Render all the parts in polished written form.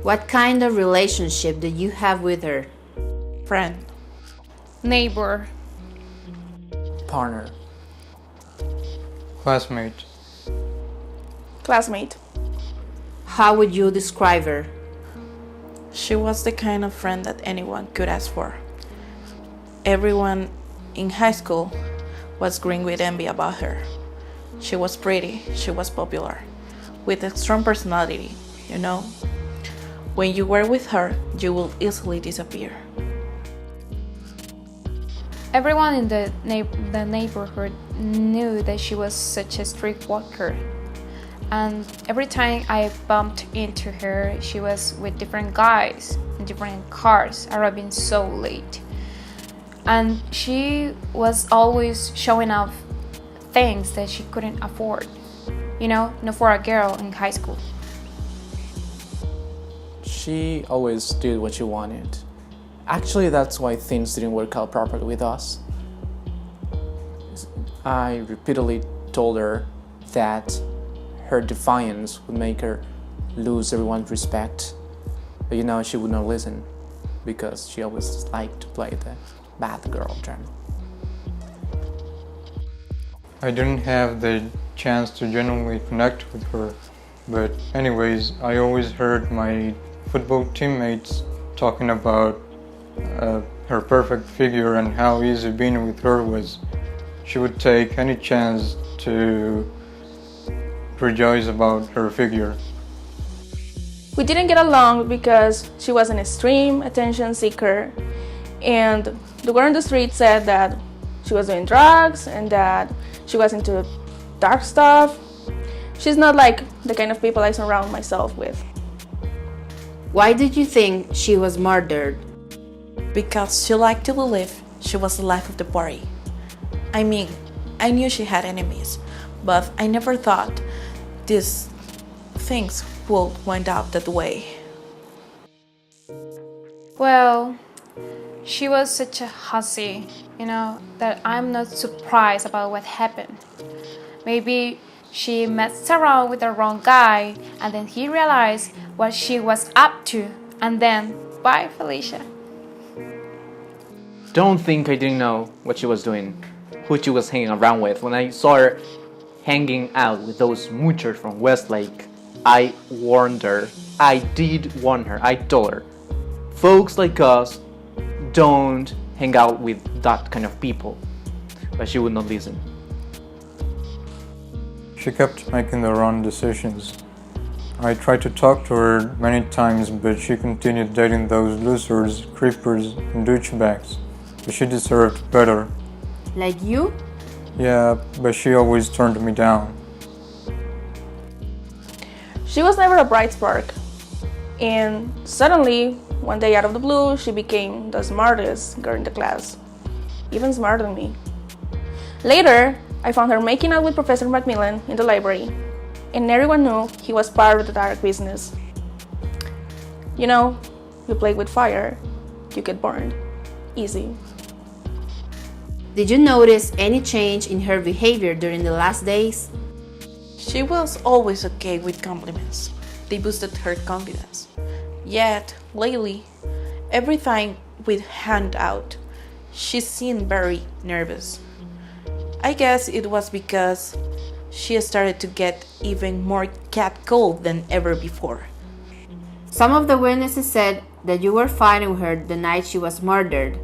What kind of relationship did you have with her? Friend. Neighbor. Partner. Classmate. Classmate. How would you describe her? She was the kind of friend that anyone could ask for. Everyone in high school was green with envy about her. She was pretty, she was popular, with a strong personality, you know. When you were with her, you will easily disappear. Everyone in the neighborhood knew that she was such a streetwalker. And every time I bumped into her, she was with different guys in different cars, arriving so late. And she was always showing off things that she couldn't afford, not for a girl in high school. She always did what she wanted. Actually, that's why things didn't work out properly with us. I repeatedly told her that her defiance would make her lose everyone's respect. But she would not listen because she always liked to play the bad girl term. I didn't have the chance to genuinely connect with her, but anyways, I always heard my football teammates talking about her perfect figure and how easy being with her was. She would take any chance to rejoice about her figure. We didn't get along because she was an extreme attention seeker, and the girl on the street said that she was doing drugs and that she was into dark stuff. She's not like the kind of people I surround myself with. Why did you think she was murdered? Because she liked to believe she was the life of the party. I mean, I knew she had enemies, but I never thought these things would wind up that way. Well, she was such a hussy, that I'm not surprised about what happened. Maybe she messed around with the wrong guy, and then he realized what she was up to, and then, bye, Felicia. Don't think I didn't know what she was doing, who she was hanging around with. When I saw her hanging out with those moochers from Westlake, I warned her. I did warn her. I told her, folks like us don't hang out with that kind of people. But she would not listen. She kept making the wrong decisions. I tried to talk to her many times, but she continued dating those losers, creepers, and douchebags. But she deserved better. Like you? Yeah, but she always turned me down. She was never a bright spark. And suddenly, one day out of the blue, she became the smartest girl in the class. Even smarter than me. Later, I found her making out with Professor Macmillan in the library. And everyone knew he was part of the dark business. You play with fire, you get burned. Easy. Did you notice any change in her behavior during the last days? She was always okay with compliments. They boosted her confidence. Yet, lately, every time we'd hang out, she seemed very nervous. I guess it was because she started to get even more catcalled than ever before. Some of the witnesses said that you were fighting with her the night she was murdered.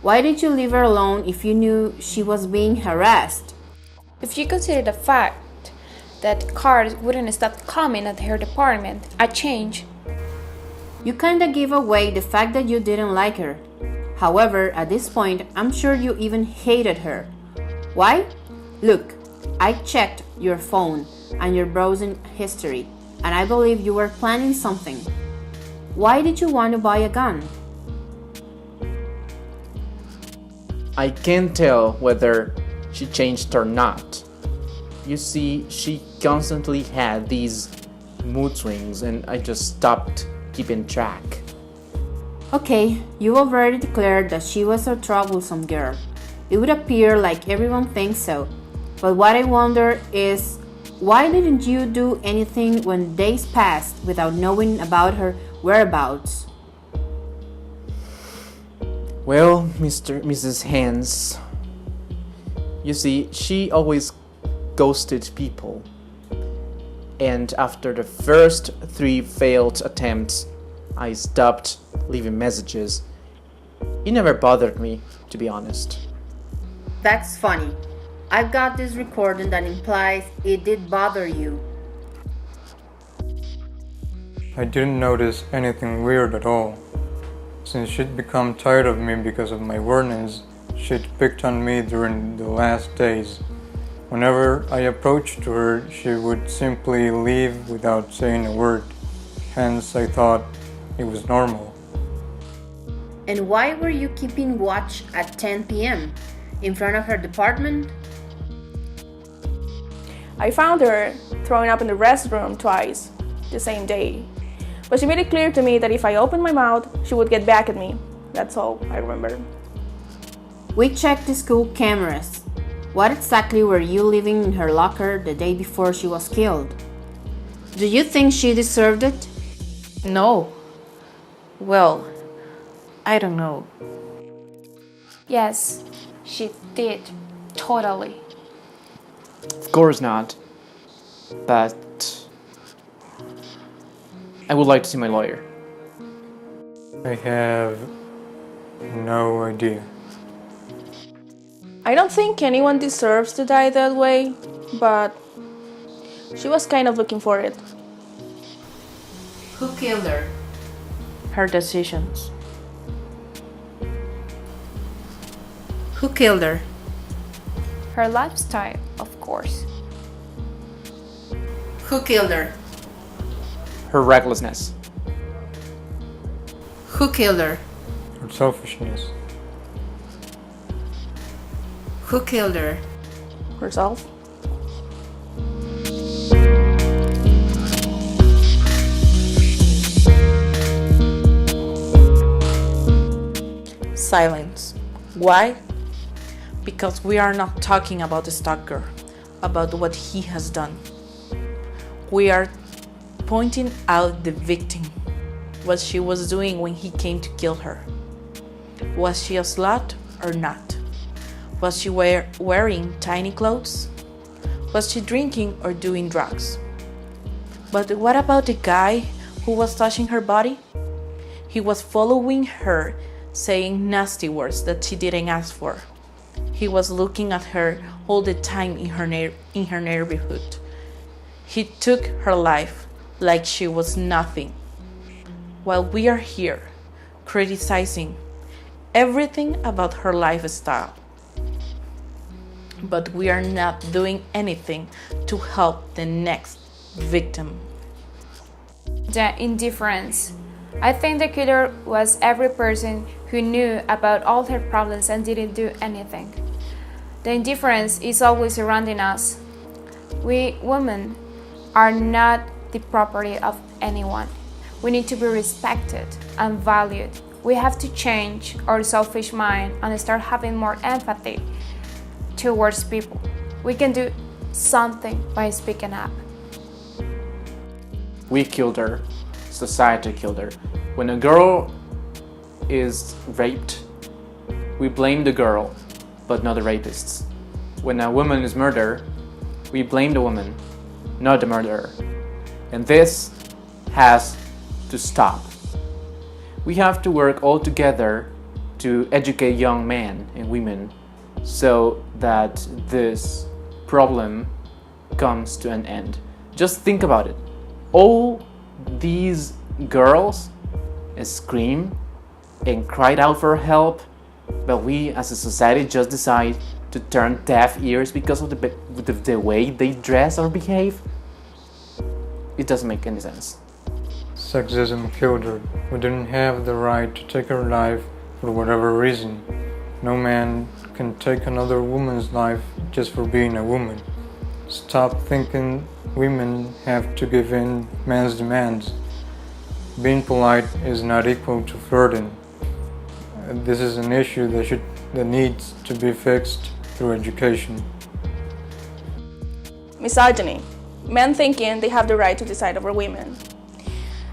Why did you leave her alone if you knew she was being harassed? If you consider the fact that cars wouldn't stop coming at her department, a change. You kinda gave away the fact that you didn't like her. However, at this point, I'm sure you even hated her. Why? Look, I checked your phone and your browsing history, and I believe you were planning something. Why did you want to buy a gun? I can't tell whether she changed or not. You see, she constantly had these mood swings and I just stopped keeping track. Okay, you already declared that she was a troublesome girl. It would appear like everyone thinks so. But what I wonder is, Why didn't you do anything when days passed without knowing about her whereabouts? Well, Mrs. Hans, you see, she always ghosted people. And after the first 3 failed attempts, I stopped leaving messages. It never bothered me, to be honest. That's funny. I've got this recording that implies it did bother you. I didn't notice anything weird at all. Since she'd become tired of me because of my warnings, she'd picked on me during the last days. Whenever I approached her, she would simply leave without saying a word. Hence, I thought it was normal. And why were you keeping watch at 10 p.m. in front of her department? I found her throwing up in the restroom twice the same day. But she made it clear to me that if I opened my mouth, she would get back at me. That's all I remember. We checked the school cameras. What exactly were you leaving in her locker the day before she was killed? Do you think she deserved it? No. Well, I don't know. Yes, she did. Totally. Of course not. But I would like to see my lawyer. I have no idea. I don't think anyone deserves to die that way, but she was kind of looking for it. Who killed her? Her decisions. Who killed her? Her lifestyle, of course. Who killed her? Her recklessness. Who killed her? Her selfishness. Who killed her? Herself? Silence. Why? Because we are not talking about the stalker, about what he has done. We are pointing out the victim, what she was doing when he came to kill her. Was she a slut or not? Was she wearing tiny clothes? Was she drinking or doing drugs? But what about the guy who was touching her body? He was following her, saying nasty words that she didn't ask for. He was looking at her all the time in her neighborhood. He took her life like she was nothing. While we are here criticizing everything about her lifestyle, but we are not doing anything to help the next victim. The indifference. I think the killer was every person who knew about all her problems and didn't do anything. The indifference is always surrounding us. We women are not the property of anyone. We need to be respected and valued. We have to change our selfish mind and start having more empathy towards people. We can do something by speaking up. We killed her. Society killed her. When a girl is raped, we blame the girl, but not the rapists. When a woman is murdered, we blame the woman, not the murderer. And this has to stop. We have to work all together to educate young men and women so that this problem comes to an end. Just think about it. All these girls screamed and cried out for help, but we as a society just decide to turn deaf ears because of the way they dress or behave. It doesn't make any sense. Sexism killed her. We didn't have the right to take her life for whatever reason. No man can take another woman's life just for being a woman. Stop thinking women have to give in men's demands. Being polite is not equal to flirting. This is an issue that needs to be fixed through education. Misogyny. men thinking they have the right to decide over women.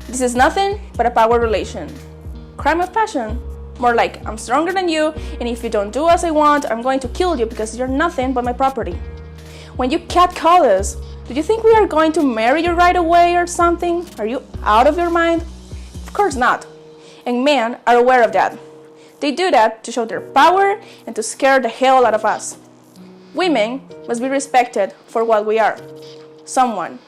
This is nothing but a power relation. Crime of passion. More like, I'm stronger than you, and if you don't do as I want, I'm going to kill you because you're nothing but my property. When you catcall us, do you think we are going to marry you right away or something? Are you out of your mind? Of course not. And men are aware of that. They do that to show their power and to scare the hell out of us. Women must be respected for what we are. Someone.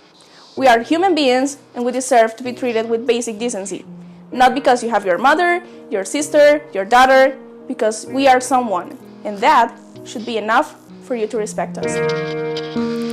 We are human beings and we deserve to be treated with basic decency. Not because you have your mother, your sister, your daughter, because we are someone. And that should be enough for you to respect us.